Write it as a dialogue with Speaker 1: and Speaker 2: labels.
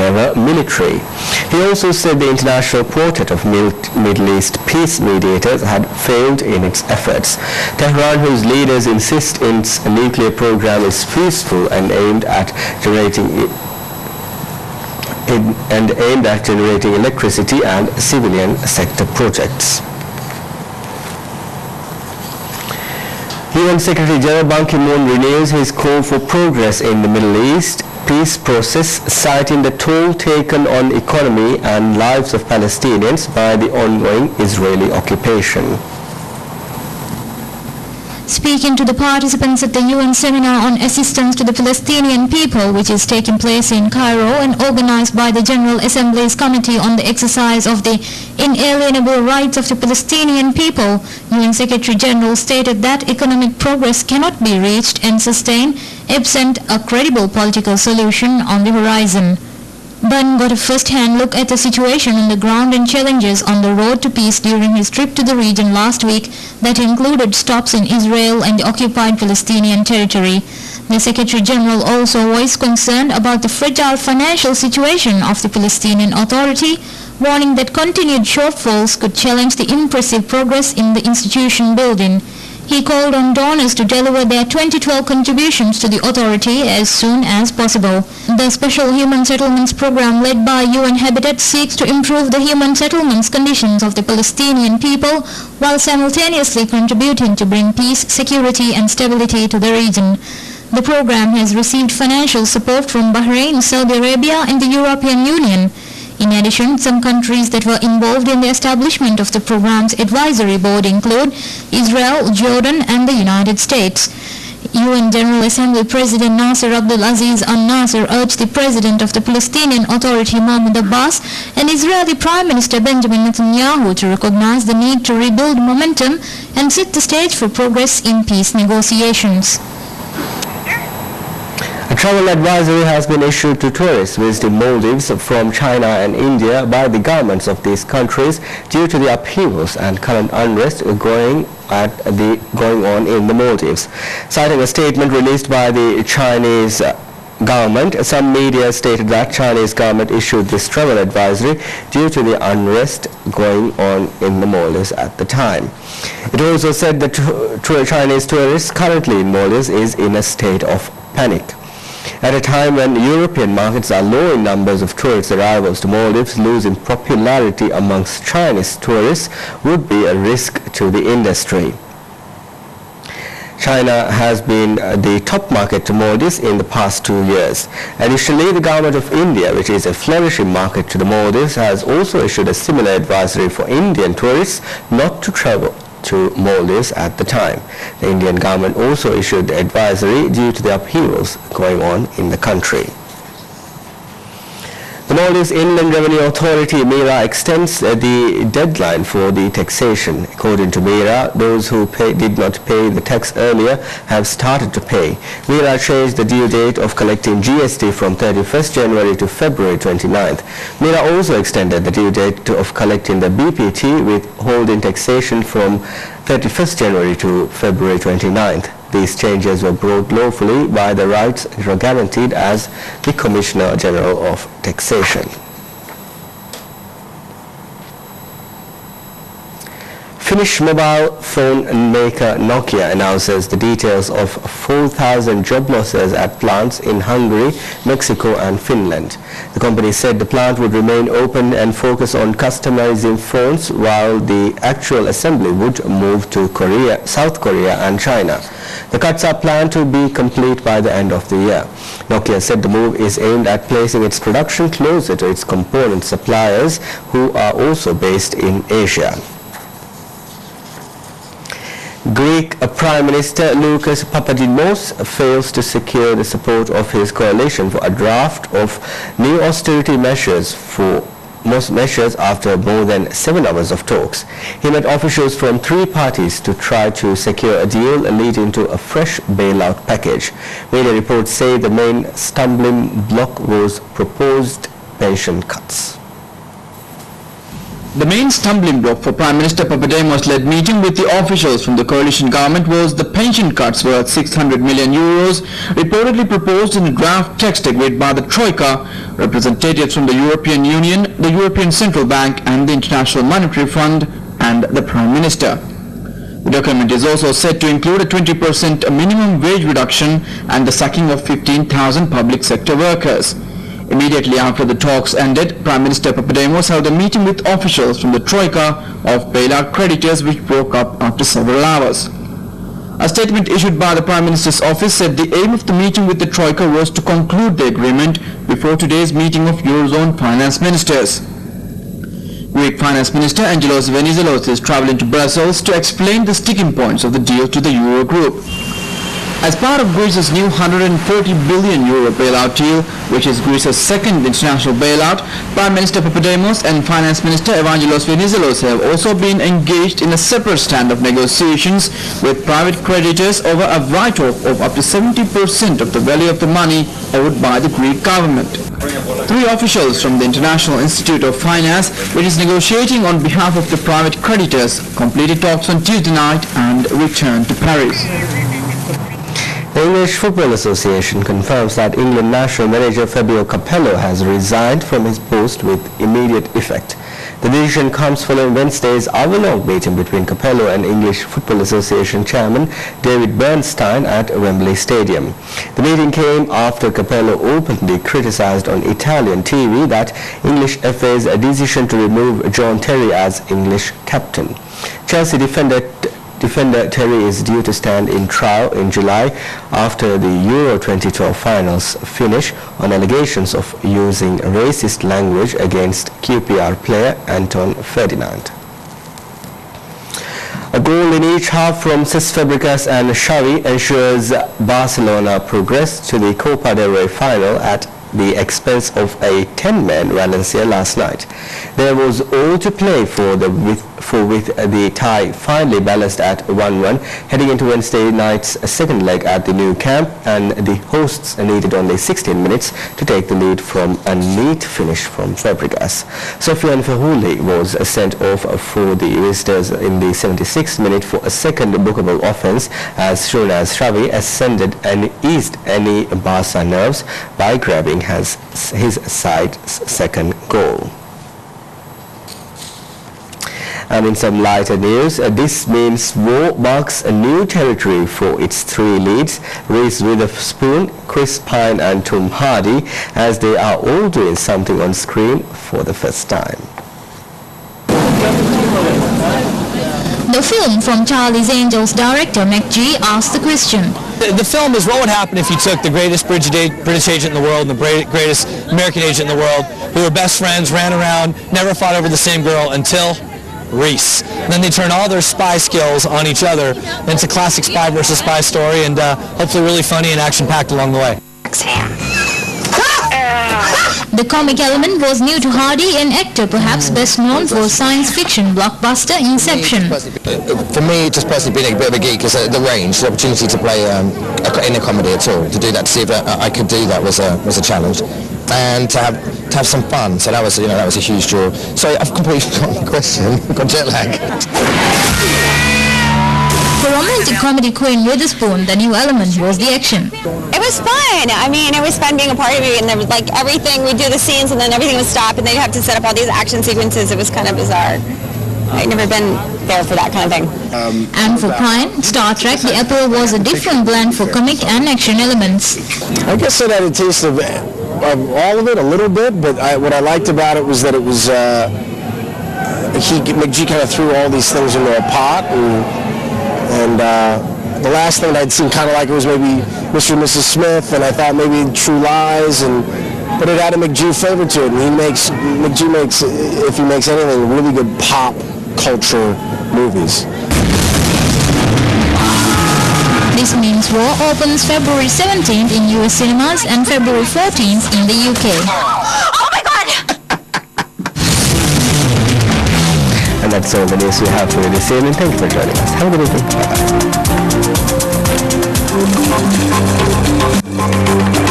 Speaker 1: never military. He also said the International Quartet of Middle East peace mediators had failed in its efforts. Tehran, whose leaders insist its nuclear program is peaceful and aimed at generating electricity and civilian sector projects. UN Secretary General Ban Ki-moon renews his call for progress in the Middle East peace process, citing the toll taken on economy and lives of Palestinians by the ongoing Israeli occupation.
Speaker 2: Speaking to the participants at the UN seminar on assistance to the Palestinian people, which is taking place in Cairo and organized by the General Assembly's Committee on the Exercise of the Inalienable Rights of the Palestinian People, UN Secretary General stated that economic progress cannot be reached and sustained absent a credible political solution on the horizon. Ban got a first-hand look at the situation on the ground and challenges on the road to peace during his trip to the region last week that included stops in Israel and the occupied Palestinian territory. The Secretary General also voiced concern about the fragile financial situation of the Palestinian Authority, warning that continued shortfalls could challenge the impressive progress in the institution building. He called on donors to deliver their 2012 contributions to the authority as soon as possible. The Special Human Settlements Program led by UN Habitat seeks to improve the human settlements conditions of the Palestinian people while simultaneously contributing to bring peace, security and stability to the region. The program has received financial support from Bahrain, Saudi Arabia and the European Union. In addition, some countries that were involved in the establishment of the program's advisory board include Israel, Jordan and the United States. UN General Assembly President Nasser Abdul Aziz al-Nasser urged the President of the Palestinian Authority Mahmoud Abbas and Israeli Prime Minister Benjamin Netanyahu to recognize the need to rebuild momentum and set the stage for progress in peace negotiations.
Speaker 1: A travel advisory has been issued to tourists visiting Maldives from China and India by the governments of these countries due to the upheavals and current unrest going on in the Maldives. Citing a statement released by the Chinese government, some media stated that Chinese government issued this travel advisory due to the unrest going on in the Maldives at the time. It also said that Chinese tourists currently in Maldives is in a state of panic. At a time when European markets are low in numbers of tourist arrivals to Maldives, losing popularity amongst Chinese tourists would be a risk to the industry. China has been the top market to Maldives in the past 2 years. Additionally, the government of India, which is a flourishing market to the Maldives, has also issued a similar advisory for Indian tourists not to travel to Maldives at the time. The Indian government also issued the advisory due to the upheavals going on in the country. The Maldives Inland Revenue Authority, MIRA, extends the deadline for the taxation. According to MIRA, those who did not pay the tax earlier have started to pay. MIRA changed the due date of collecting GST from 31st January to February 29th. MIRA also extended the due date of collecting the BPT withholding taxation from 31st January to February 29th. These changes were brought lawfully by the rights guaranteed as the Commissioner General of Taxation. Finnish mobile phone maker Nokia announces the details of 4,000 job losses at plants in Hungary, Mexico and Finland. The company said the plant would remain open and focus on customizing phones while the actual assembly would move to South Korea and China. The cuts are planned to be complete by the end of the year. Nokia said the move is aimed at placing its production closer to its component suppliers who are also based in Asia. Greek Prime Minister Lucas Papadimos fails to secure the support of his coalition for a draft of new austerity measures after more than 7 hours of talks. He met officials from 3 parties to try to secure a deal leading to a fresh bailout package. Media reports say the main stumbling block was proposed pension cuts.
Speaker 3: The main stumbling block for Prime Minister Papademos-led meeting with the officials from the coalition government was the pension cuts worth 600 million euros reportedly proposed in a draft text agreed by the Troika, representatives from the European Union, the European Central Bank and the International Monetary Fund, and the Prime Minister. The document is also said to include a 20% minimum wage reduction and the sacking of 15,000 public sector workers. Immediately after the talks ended, Prime Minister Papademos held a meeting with officials from the Troika of bailout creditors which broke up after several hours. A statement issued by the Prime Minister's office said the aim of the meeting with the Troika was to conclude the agreement before today's meeting of Eurozone finance ministers. Greek Finance Minister Angelos Venizelos is travelling to Brussels to explain the sticking points of the deal to the Eurogroup. As part of Greece's new 140 billion euro bailout deal, which is Greece's second international bailout, Prime Minister Papademos and Finance Minister Evangelos Venizelos have also been engaged in a separate stand of negotiations with private creditors over a write-off of up to 70% of the value of the money owed by the Greek government. Three officials from the International Institute of Finance, which is negotiating on behalf of the private creditors, completed talks on Tuesday night and returned to Paris.
Speaker 1: The English Football Association confirms that England national manager Fabio Capello has resigned from his post with immediate effect. The decision comes following Wednesday's hour-long meeting between Capello and English Football Association chairman David Bernstein at Wembley Stadium. The meeting came after Capello openly criticized on Italian TV that English FA's decision to remove John Terry as English captain. Chelsea defender Terry is due to stand in trial in July after the Euro 2012 finals finish on allegations of using racist language against QPR player Anton Ferdinand. A goal in each half from Cesc Fabregas and Xavi ensures Barcelona progress to the Copa del Rey final at the expense of a 10-man Valencia last night. There was all to play for with the tie finally balanced at 1-1 heading into Wednesday night's second leg at the Nou Camp, and the hosts needed only 16 minutes to take the lead from a neat finish from Fabregas. Sofiane Ferhouli was sent off for the visitors in the 76th minute for a second bookable offence, as soon as Xavi ascended and eased any Barca nerves by grabbing his side's second goal. And in some lighter news, this means War marks a new territory for its three leads, Reese Witherspoon, Chris Pine and Tom Hardy, as they are all doing something on screen for the first time.
Speaker 2: The film from Charlie's Angels director McGee asked the question.
Speaker 4: The film is what would happen if you took the greatest British agent in the world and the greatest American agent in the world, who were best friends, ran around, never fought over the same girl until Reese. And then they turn all their spy skills on each other. And it's a classic spy versus spy story, and hopefully really funny and action-packed along the way.
Speaker 2: The comic element was new to Hardy, an actor perhaps best known for science fiction blockbuster Inception.
Speaker 5: For me, just personally being a bit of a geek, is the range, the opportunity to play in a comedy at all. To do that, to see if I could do that was a challenge, and to have some fun. So that was a huge draw. Sorry, I've completely forgotten the question. I've got jet lag.
Speaker 2: For romantic comedy queen Witherspoon, the new element was the action.
Speaker 6: It was fun. I mean, it was fun being a part of it, and there was like everything, we'd do the scenes and then everything would stop and they'd have to set up all these action sequences. It was kind of bizarre. I'd never been there for that kind of thing.
Speaker 2: And for Pine, Star Trek, the Apple was a different blend for comic and action elements.
Speaker 7: I guess it had a taste of all of it, a little bit, but what I liked about it was that it was, McGee kind of threw all these things into a pot, and the last thing I'd seen kind of like it was maybe Mr. and Mrs. Smith, and I thought maybe True Lies, but it had a McGee flavor to it, and McGee makes, if he makes anything, really good pop culture movies.
Speaker 2: This means War opens February 17th in US cinemas and February 14th in the UK.
Speaker 6: Oh my God!
Speaker 1: And that's all the news we have for you this evening. Thank you for joining us. Have a good evening. Bye-bye.